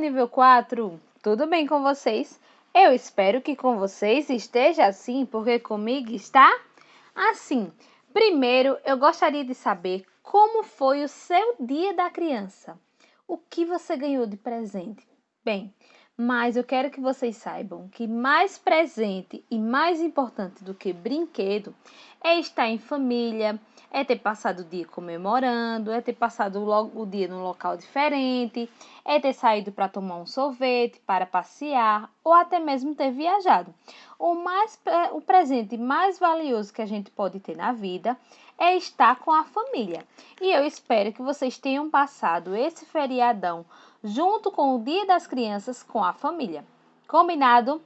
nível 4, tudo bem com vocês? Eu espero que com vocês esteja assim, porque comigo está assim. Primeiro, eu gostaria de saber como foi o seu dia da criança. O que você ganhou de presente? Bem, mas eu quero que vocês saibam que mais presente e mais importante do que brinquedo é estar em família, é ter passado o dia comemorando, é ter passado o dia num local diferente, é ter saído para tomar um sorvete, para passear ou até mesmo ter viajado. O presente mais valioso que a gente pode ter na vida é estar com a família. E eu espero que vocês tenham passado esse feriadão junto com o Dia das Crianças com a família. Combinado?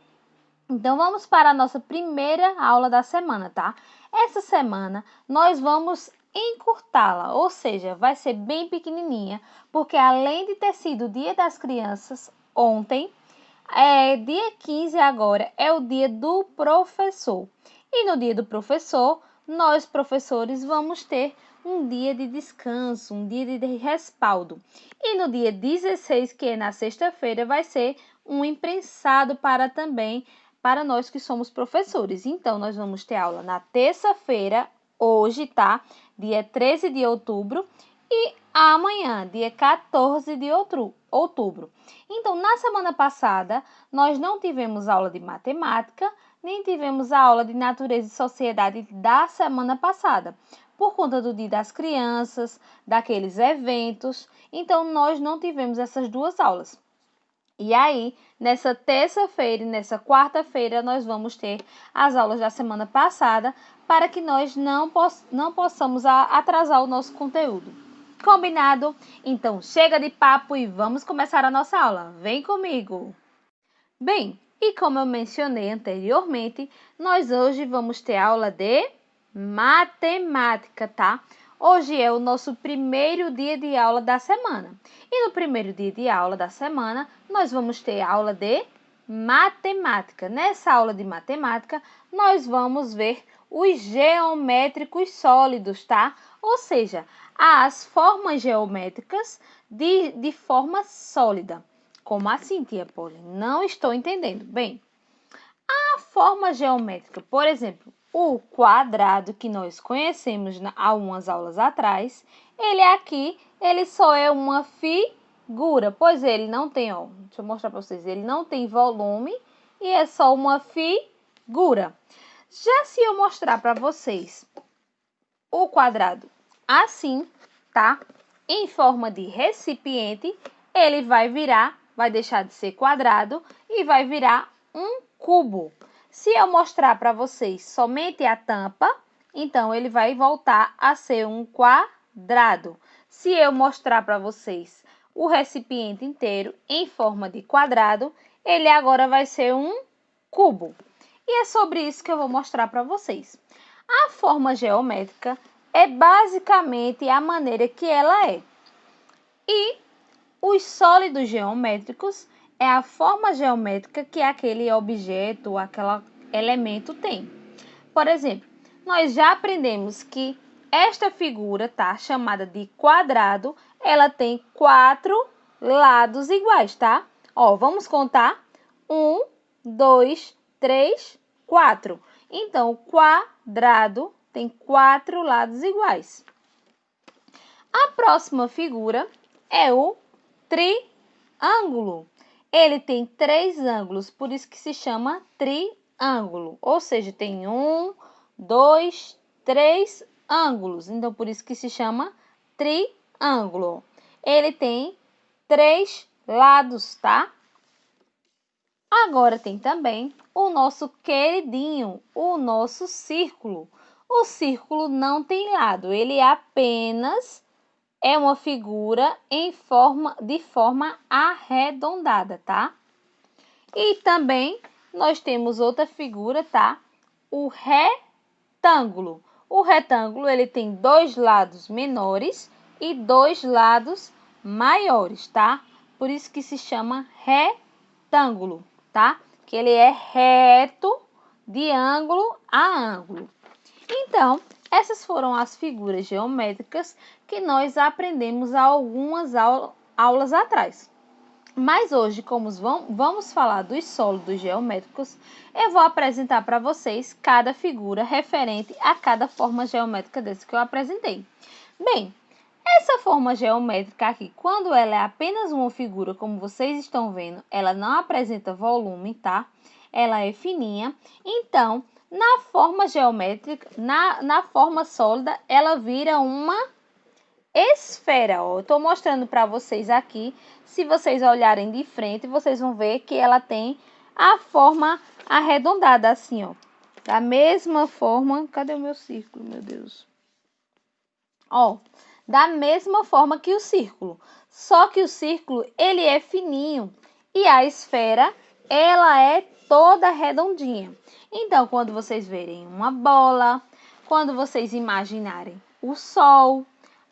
Então vamos para a nossa primeira aula da semana, tá? Essa semana nós vamos encurtá-la, ou seja, vai ser bem pequenininha, porque além de ter sido o Dia das Crianças ontem, dia 15 agora é o dia do professor. E no dia do professor, nós professores vamos ter um dia de descanso, um dia de respaldo. E no dia 16, que é na sexta-feira, vai ser um imprensado para nós que somos professores. Então, nós vamos ter aula na terça-feira, hoje, tá? Dia 13 de outubro e amanhã, dia 14 de outubro. Então, na semana passada, nós não tivemos aula de matemática, nem tivemos a aula de natureza e sociedade da semana passada, por conta do Dia das Crianças, daqueles eventos. Então, nós não tivemos essas duas aulas. E aí, nessa terça-feira e nessa quarta-feira, nós vamos ter as aulas da semana passada para que nós não possamos atrasar o nosso conteúdo. Combinado? Então, chega de papo e vamos começar a nossa aula. Vem comigo! Bem, e como eu mencionei anteriormente, nós hoje vamos ter aula de matemática, tá? Hoje é o nosso primeiro dia de aula da semana. E no primeiro dia de aula da semana, nós vamos ter aula de matemática. Nessa aula de matemática, nós vamos ver os geométricos sólidos, tá? Ou seja, as formas geométricas de forma sólida. Como assim, tia Polly? Não estou entendendo. Bem, a forma geométrica, por exemplo, o quadrado que nós conhecemos há umas aulas atrás, ele só é uma figura, pois ele não tem, ó, deixa eu mostrar para vocês, ele não tem volume e é só uma figura. Já se eu mostrar para vocês o quadrado assim, tá? Em forma de recipiente, ele vai deixar de ser quadrado e vai virar um cubo. Se eu mostrar para vocês somente a tampa, então ele vai voltar a ser um quadrado. Se eu mostrar para vocês o recipiente inteiro em forma de quadrado, ele agora vai ser um cubo. E é sobre isso que eu vou mostrar para vocês. A forma geométrica é basicamente a maneira que ela é. E os sólidos geométricos é a forma geométrica que aquele objeto, aquele elemento tem. Por exemplo, nós já aprendemos que esta figura, tá, chamada de quadrado, ela tem 4 lados iguais, tá? Ó, vamos contar. 1, 2, 3, 4. Então, o quadrado tem 4 lados iguais. A próxima figura é o triângulo. Ele tem 3 ângulos, por isso que se chama triângulo. Ou seja, tem 1, 2, 3 ângulos. Então, por isso que se chama triângulo. Ele tem 3 lados, tá? Agora tem também o nosso queridinho, o nosso círculo. O círculo não tem lado, ele apenas é uma figura de forma arredondada, tá? E também nós temos outra figura, tá? O retângulo. O retângulo, ele tem 2 lados menores e 2 lados maiores, tá? Por isso que se chama retângulo, tá? Que ele é reto de ângulo a ângulo. Então, essas foram as figuras geométricas que nós aprendemos há algumas aulas atrás. Mas hoje, como vamos falar dos sólidos geométricos, eu vou apresentar para vocês cada figura referente a cada forma geométrica desse que eu apresentei. Bem, essa forma geométrica aqui, quando ela é apenas uma figura, como vocês estão vendo, ela não apresenta volume, tá? Ela é fininha. Então, na forma geométrica, na forma sólida, ela vira uma esfera. Ó. Eu estou mostrando para vocês aqui. Se vocês olharem de frente, vocês vão ver que ela tem a forma arredondada, assim, ó. Da mesma forma... Cadê o meu círculo, meu Deus? Ó, da mesma forma que o círculo. Só que o círculo, ele é fininho e a esfera, ela é toda redondinha. Então, quando vocês verem uma bola, quando vocês imaginarem o sol,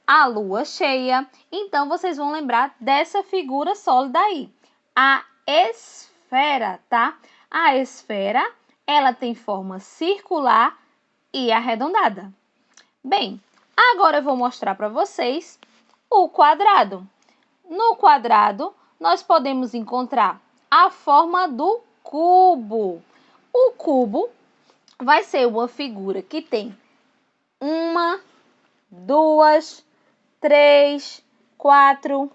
a lua cheia, então vocês vão lembrar dessa figura sólida aí, a esfera, tá? A esfera, ela tem forma circular e arredondada. Bem, agora eu vou mostrar para vocês o quadrado. No quadrado, nós podemos encontrar a forma do cubo. O cubo vai ser uma figura que tem 1, 2, 3, 4,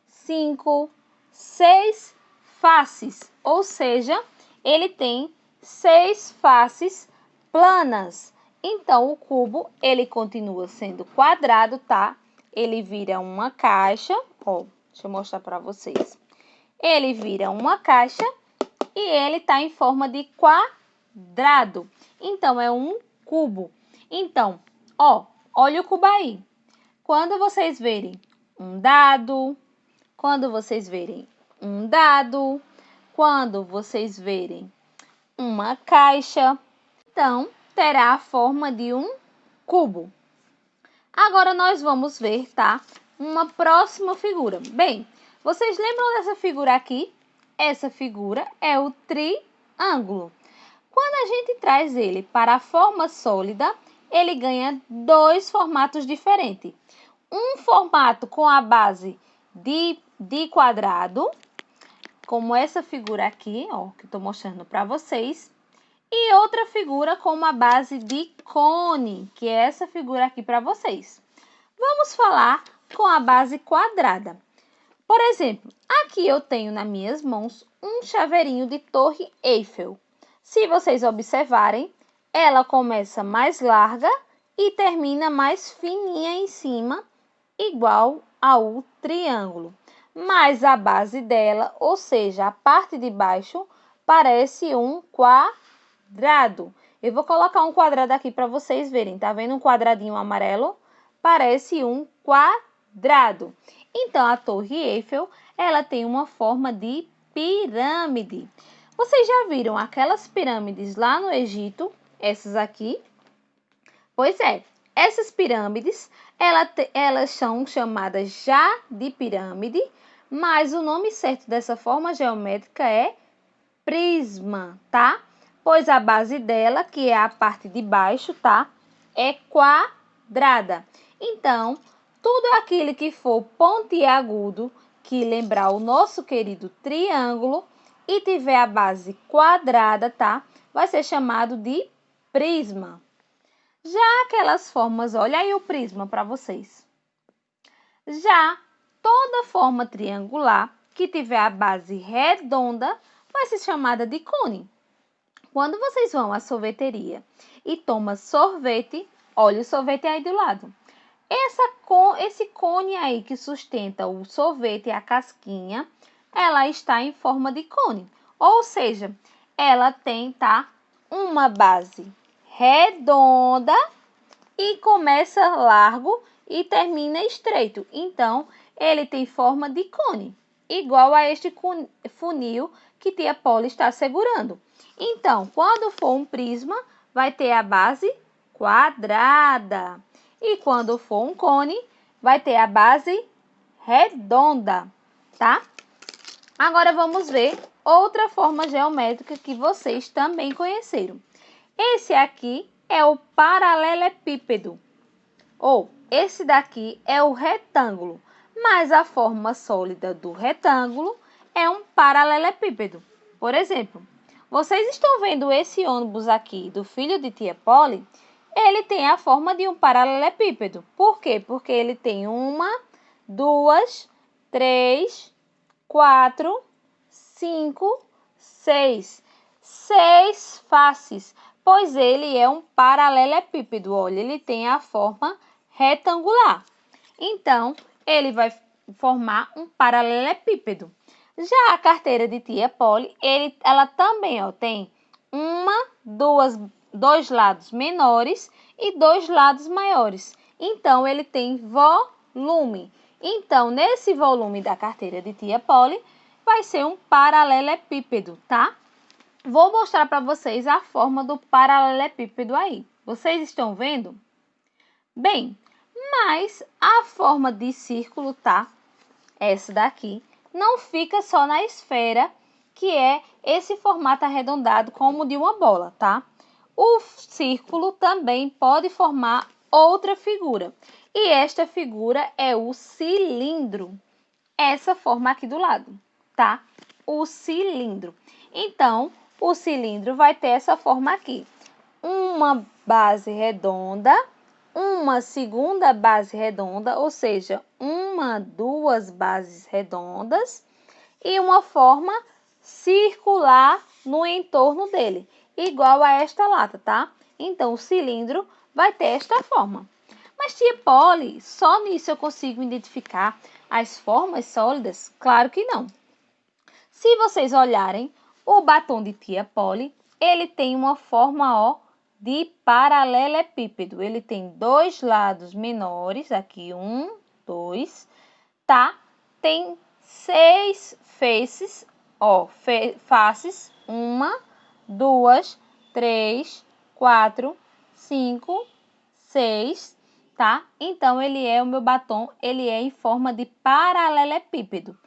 5, 6 faces. Ou seja, ele tem 6 faces planas. Então, o cubo, ele continua sendo quadrado, tá? Ele vira uma caixa. Ó, deixa eu mostrar para vocês. Ele vira uma caixa e ele tá em forma de quadrado. Então, é um cubo. Então, ó, olha o cubo aí. Quando vocês verem um dado, quando vocês verem uma caixa, então, terá a forma de um cubo. Agora, nós vamos ver, tá? Uma próxima figura. Bem, vocês lembram dessa figura aqui? Essa figura é o triângulo. Quando a gente traz ele para a forma sólida, ele ganha 2 formatos diferentes. Um formato com a base de quadrado, como essa figura aqui, ó, que estou mostrando para vocês. E outra figura com uma base de cone, que é essa figura aqui para vocês. Vamos falar com a base quadrada. Por exemplo, aqui eu tenho nas minhas mãos um chaveirinho de Torre Eiffel. Se vocês observarem, ela começa mais larga e termina mais fininha em cima, igual ao triângulo. Mas a base dela, ou seja, a parte de baixo, parece um quadrado. Eu vou colocar um quadrado aqui para vocês verem. Tá vendo um quadradinho amarelo? Parece um quadrado. Então, a Torre Eiffel, ela tem uma forma de pirâmide. Vocês já viram aquelas pirâmides lá no Egito? Essas aqui? Pois é, essas pirâmides, elas são chamadas já de pirâmide, mas o nome certo dessa forma geométrica é prisma, tá? Pois a base dela, que é a parte de baixo, tá? É quadrada. Então, tudo aquilo que for pontiagudo, que lembrar o nosso querido triângulo, e tiver a base quadrada, tá? Vai ser chamado de prisma. Já aquelas formas, olha aí o prisma para vocês. Já toda forma triangular que tiver a base redonda vai ser chamada de cone. Quando vocês vão à sorveteria e tomam sorvete, olha o sorvete aí do lado. Esse cone aí que sustenta o sorvete e a casquinha, ela está em forma de cone. Ou seja, ela tem, tá, uma base redonda e começa largo e termina estreito. Então, ele tem forma de cone, igual a este funil que tia Paula está segurando. Então, quando for um prisma, vai ter a base quadrada. E quando for um cone, vai ter a base redonda, tá? Agora vamos ver outra forma geométrica que vocês também conheceram. Esse aqui é o paralelepípedo, ou esse daqui é o retângulo, mas a forma sólida do retângulo é um paralelepípedo. Por exemplo, vocês estão vendo esse ônibus aqui do filho de tia Polly? Ele tem a forma de um paralelepípedo. Por quê? Porque ele tem 1, 2, 3, 4, 5, 6. 6 faces, pois ele é um paralelepípedo. Olha, ele tem a forma retangular. Então, ele vai formar um paralelepípedo. Já a carteira de tia Polly, ela também tem dois lados menores e 2 lados maiores. Então, ele tem volume. Então, nesse volume da carteira de tia Polly, vai ser um paralelepípedo, tá? Vou mostrar para vocês a forma do paralelepípedo aí. Vocês estão vendo? Bem, mas a forma de círculo, tá? Essa daqui não fica só na esfera, que é esse formato arredondado como de uma bola, tá? O círculo também pode formar outra figura. E esta figura é o cilindro. Essa forma aqui do lado, tá? O cilindro. Então, o cilindro vai ter essa forma aqui. Uma base redonda, uma segunda base redonda, ou seja, 2 bases redondas e uma forma circular no entorno dele, igual a esta lata, tá? Então, o cilindro vai ter esta forma. Mas, tia Polly, só nisso eu consigo identificar as formas sólidas? Claro que não. Se vocês olharem, o batom de tia Polly, ele tem uma forma, ó, de paralelepípedo. Ele tem 2 lados menores, aqui 1, 2, tá? Tem 6 faces, ó, faces, 1, 2, 3, 4, 5, 6, tá? Então, o meu batom, ele é em forma de paralelepípedo.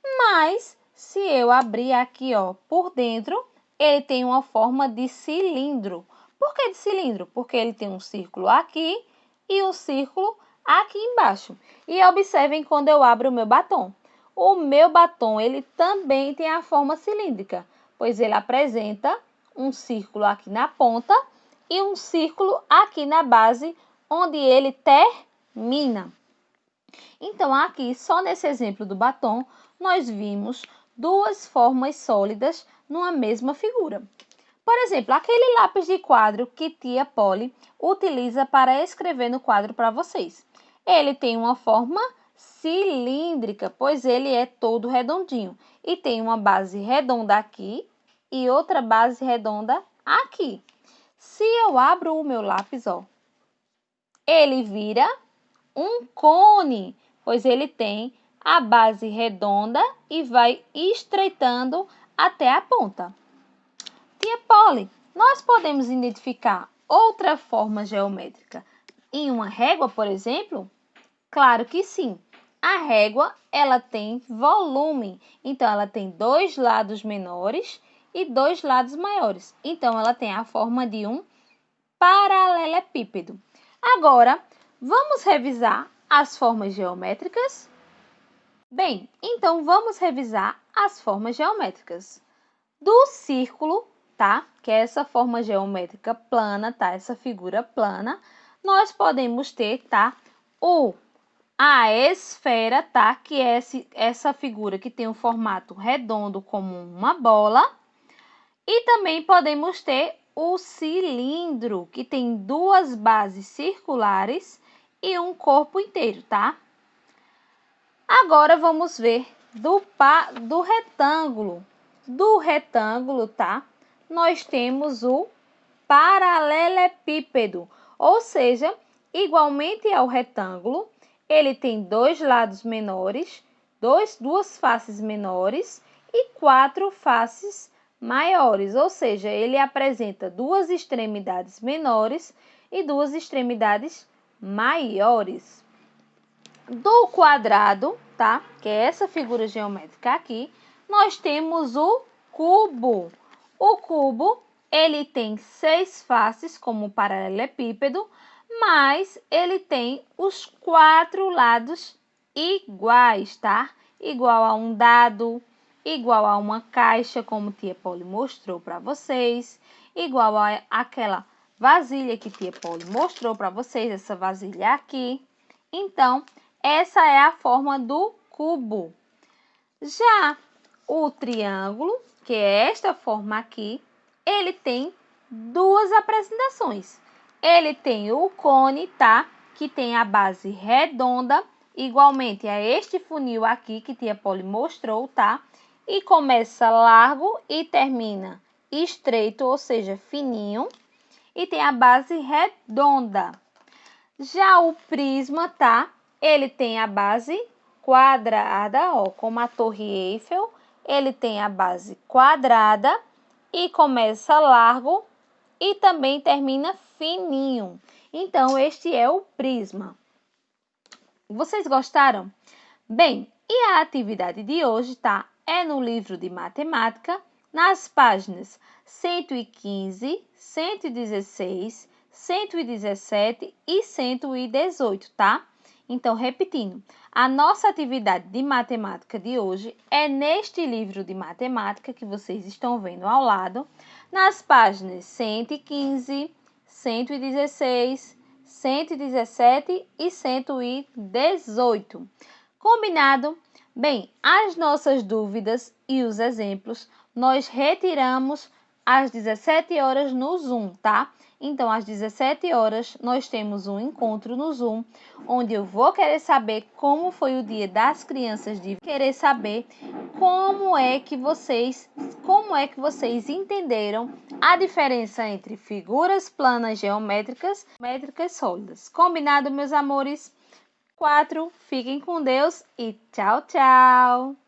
Mas, se eu abrir aqui, ó, por dentro, ele tem uma forma de cilindro. Por que de cilindro? Porque ele tem um círculo aqui e um círculo aqui embaixo. E observem quando eu abro o meu batom. O meu batom, ele também tem a forma cilíndrica, pois ele apresenta um círculo aqui na ponta e um círculo aqui na base, onde ele termina. Então, aqui, só nesse exemplo do batom, nós vimos 2 formas sólidas numa mesma figura. Por exemplo, aquele lápis de quadro que tia Polly utiliza para escrever no quadro para vocês. Ele tem uma forma cilíndrica, pois ele é todo redondinho. E tem uma base redonda aqui e outra base redonda aqui. Se eu abro o meu lápis, ó, ele vira um cone, pois ele tem a base redonda e vai estreitando até a ponta. Tia Polly, nós podemos identificar outra forma geométrica em uma régua, por exemplo? Claro que sim. A régua, ela tem volume, então ela tem 2 lados menores e 2 lados maiores. Então, ela tem a forma de um paralelepípedo. Agora, vamos revisar as formas geométricas? Bem, então vamos revisar as formas geométricas. Do círculo, tá? Que é essa forma geométrica plana, tá? Essa figura plana, nós podemos ter, tá? A esfera, tá? Que é essa figura que tem um formato redondo como uma bola. E também podemos ter o cilindro, que tem 2 bases circulares e um corpo inteiro, tá? Agora vamos ver do retângulo. Do retângulo, tá? Nós temos o paralelepípedo, ou seja, igualmente ao retângulo, ele tem 2 lados menores, 2 faces menores e 4 faces maiores, ou seja, ele apresenta 2 extremidades menores e 2 extremidades maiores. Do quadrado, tá? Que é essa figura geométrica aqui, nós temos o cubo. O cubo, ele tem 6 faces como paralelepípedo, mas ele tem os 4 lados iguais, tá? Igual a um dado, igual a uma caixa, como tia Polly mostrou para vocês, igual a aquela vasilha que tia Polly mostrou para vocês, essa vasilha aqui. Então, essa é a forma do cubo. Já o triângulo, que é esta forma aqui, ele tem duas apresentações. Ele tem o cone, tá? Que tem a base redonda, igualmente a este funil aqui que tia Polly mostrou, tá? E começa largo e termina estreito, ou seja, fininho. E tem a base redonda. Já o prisma, tá? Ele tem a base quadrada, ó, como a Torre Eiffel. Ele tem a base quadrada e começa largo e também termina fininho. Então, este é o prisma. Vocês gostaram? Bem, e a atividade de hoje, tá? É no livro de matemática, nas páginas 115, 116, 117 e 118, tá? Então, repetindo, a nossa atividade de matemática de hoje é neste livro de matemática que vocês estão vendo ao lado, nas páginas 115, 116, 117 e 118. Combinado? Bem, as nossas dúvidas e os exemplos nós retiramos às 17 horas no Zoom, tá? Então, às 17 horas, nós temos um encontro no Zoom, onde eu vou querer saber como foi o dia das crianças, de querer saber como é que vocês entenderam a diferença entre figuras planas geométricas e métricas sólidas. Combinado, meus amores? 4. Fiquem com Deus e tchau, tchau!